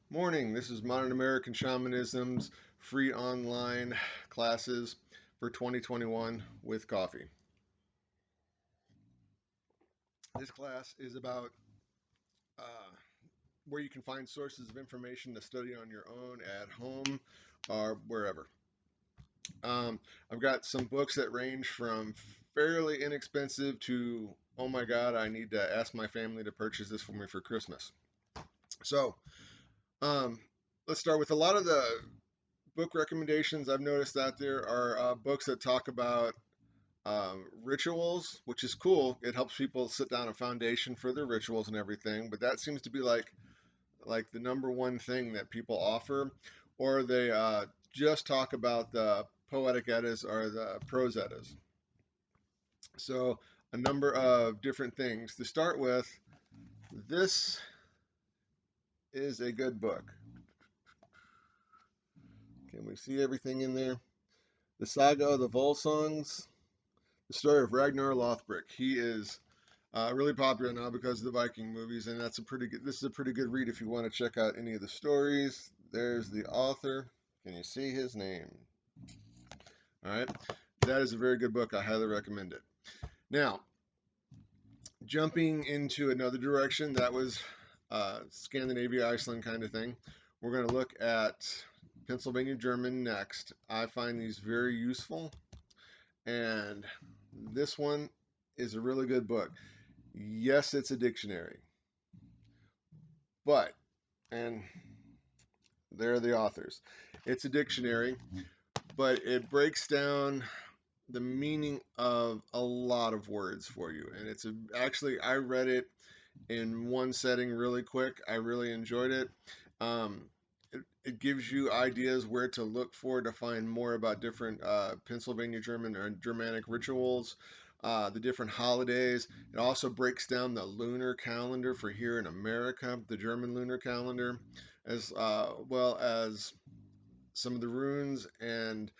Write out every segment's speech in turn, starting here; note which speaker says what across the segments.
Speaker 1: Morning, this is Modern American Shamanism's free online classes for 2021 with coffee. This class is about uh, where you can find sources of information to study on your own at home or wherever. Um, I've got some books that range from fairly inexpensive to, oh my God, I need to ask my family to purchase this for me for Christmas. So, um, let's start with a lot of the book recommendations I've noticed out there are books that talk about rituals, which is cool. It helps people sit down a foundation for their rituals and everything. But that seems to be like the number one thing that people offer, or they just talk about the poetic eddas or the prose eddas. So a number of different things. To start with, this is a good book. Can we see everything in there? The Saga of the Volsungs, the story of Ragnar Lothbrok. He is really popular now because of the Viking movies, and that's a pretty good. This is a pretty good read if you want to check out any of the stories. There's the author. Can you see his name? All right, that is a very good book. I highly recommend it. Now, jumping into another direction, that was Scandinavia, Iceland kind of thing. We're going to look at Pennsylvania German next. I find these very useful, and this one is a really good book. Yes, it's a dictionary, but, and there are the authors. It's a dictionary, but it breaks down the meaning of a lot of words for you. And actually, I read it in one setting really quick. I really enjoyed it. Um, it gives you ideas where to look for to find more about different Pennsylvania German or Germanic rituals, the different holidays. It also breaks down the lunar calendar for here in America, the German lunar calendar, as well as some of the runes and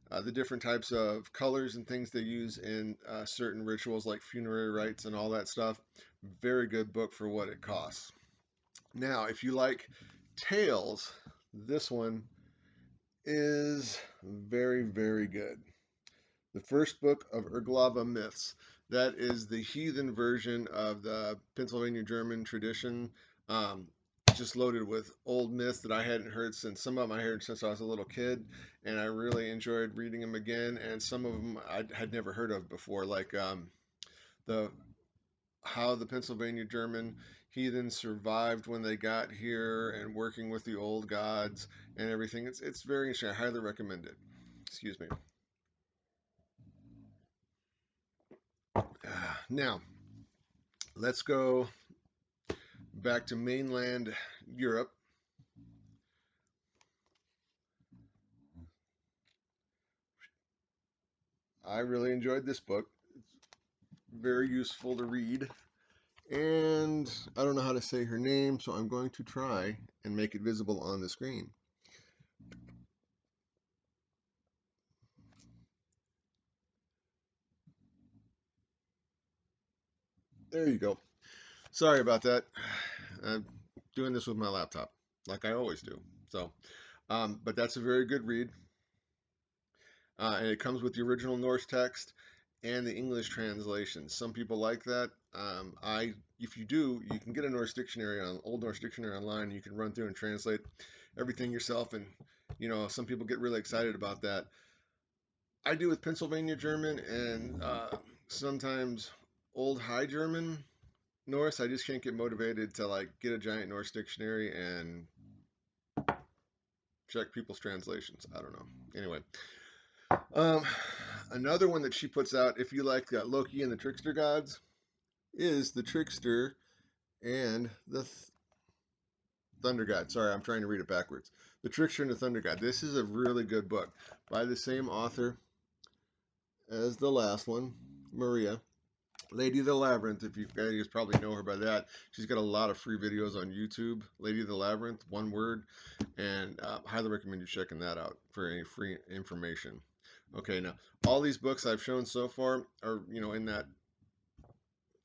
Speaker 1: the different types of colors and things they use in certain rituals like funerary rites and all that stuff. Very good book for what it costs. Now, if you like tales, this one is very, very good. The first book of Erglava myths. That is the heathen version of the Pennsylvania German tradition. Um, just loaded with old myths that I hadn't heard since some of them I heard since I was a little kid, and I really enjoyed reading them again. And some of them I had never heard of before, like the how the Pennsylvania German heathens survived when they got here and working with the old gods and everything. It's very interesting. I highly recommend it. Excuse me. Now, let's go back to mainland Europe. I really enjoyed this book. Very useful to read. And I don't know how to say her name, so I'm going to try and make it visible on the screen. There you go. Sorry about that. I'm doing this with my laptop, like I always do. So, but that's a very good read. And it comes with the original Norse text and the English translation. Some people like that. If you do, you can get a Norse dictionary on Old Norse dictionary online. You can run through and translate everything yourself, and some people get really excited about that. I do with Pennsylvania German and sometimes Old High German Norse. I just can't get motivated to like get a giant Norse dictionary and check people's translations. I don't know. Anyway, Um, another one that she puts out, if you like Loki and the Trickster Gods, is the Trickster and the Thunder God. Sorry, I'm trying to read it backwards. The Trickster and the Thunder God. This is a really good book by the same author as the last one, Maria. Lady of the Labyrinth, if you guys probably know her by that. She's got a lot of free videos on YouTube. Lady of the Labyrinth, one word, and highly recommend you checking that out for any free information. Okay, now all these books I've shown so far are, in that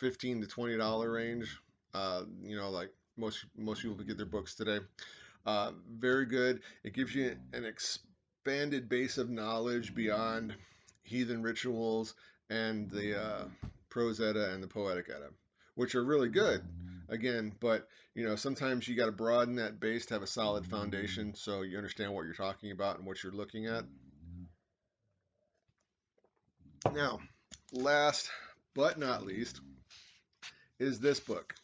Speaker 1: $15 to $20 range. Like most people get their books today. Very good. It gives you an expanded base of knowledge beyond heathen rituals and the prose Edda and the poetic Edda, which are really good. Again, but sometimes you got to broaden that base to have a solid foundation so you understand what you're talking about and what you're looking at. Now, last but not least is this book.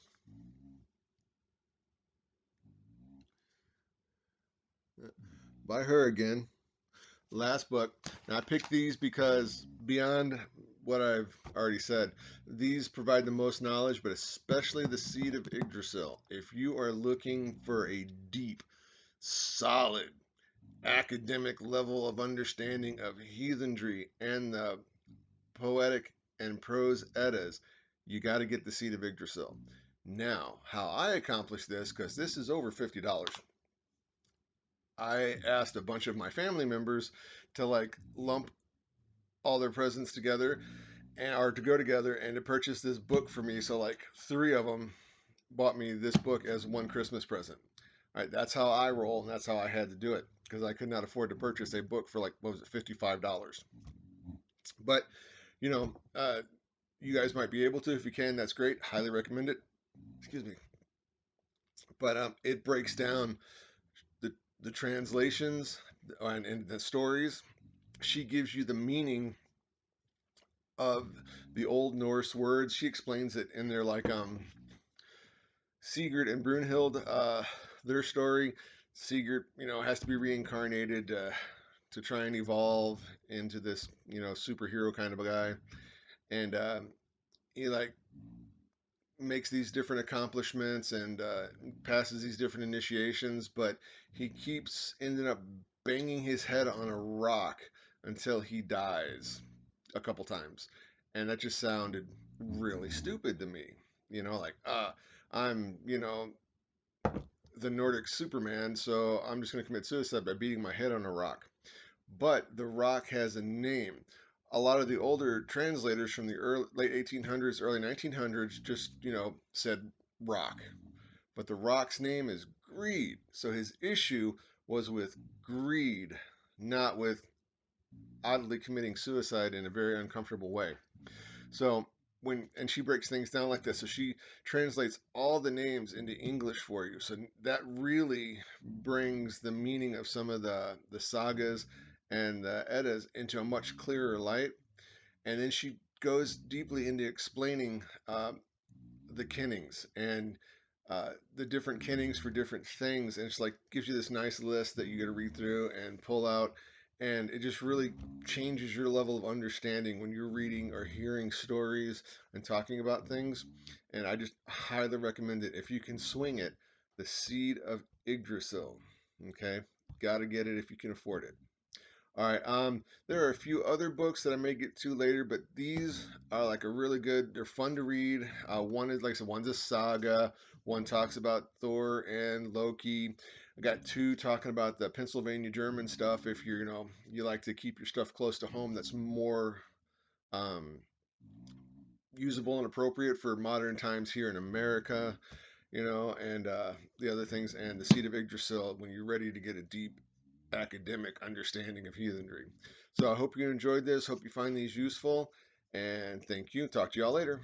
Speaker 1: By her again. Last book. Now, I picked these because beyond what I've already said, these provide the most knowledge, but especially the Seed of Yggdrasil. If you are looking for a deep, solid, academic level of understanding of heathenry and the poetic and prose Eddas, you got to get the Seed of Yggdrasil. Now, how I accomplished this, because this is over $50, I asked a bunch of my family members to like lump all their presents together and or to go together and to purchase this book for me. So like three of them bought me this book as one Christmas present. All right, that's how I roll, and that's how I had to do it because I could not afford to purchase a book for like what was it, $55. But you know, uh, you guys might be able to if you can. That's great. Highly recommend it. Excuse me. But it breaks down the translations and the stories. She gives you the meaning of the Old Norse words. She explains it in there, like Sigurd and Brunhild, their story. Sigurd, has to be reincarnated to try and evolve into this, superhero kind of a guy, and he like makes these different accomplishments and passes these different initiations, but he keeps ending up banging his head on a rock until he dies a couple times, and that just sounded really stupid to me. Like I'm the Nordic Superman, so I'm just going to commit suicide by beating my head on a rock. But the rock has a name. A lot of the older translators from the late 1800s, early 1900s just, said rock. But the rock's name is greed. So his issue was with greed, not with oddly committing suicide in a very uncomfortable way. So and she breaks things down like this. So she translates all the names into English for you. So that really brings the meaning of some of the sagas and the Eddas into a much clearer light. And then she goes deeply into explaining the kennings and the different kennings for different things, and it's like gives you this nice list that you got to read through and pull out, and it just really changes your level of understanding when you're reading or hearing stories and talking about things. And I just highly recommend it if you can swing it. The Seed of Yggdrasil. Okay, got to get it if you can afford it. All right. There are a few other books that I may get to later, but these are like a really good. They're fun to read. One is like I said, one's a saga. One talks about Thor and Loki. I got two talking about the Pennsylvania German stuff. If you're, you like to keep your stuff close to home, that's more um, usable and appropriate for modern times here in America. And the other things, and the Seed of Yggdrasil when you're ready to get a deep academic understanding of heathenry. So I hope you enjoyed this. Hope you find these useful. And thank you. Talk to y'all later.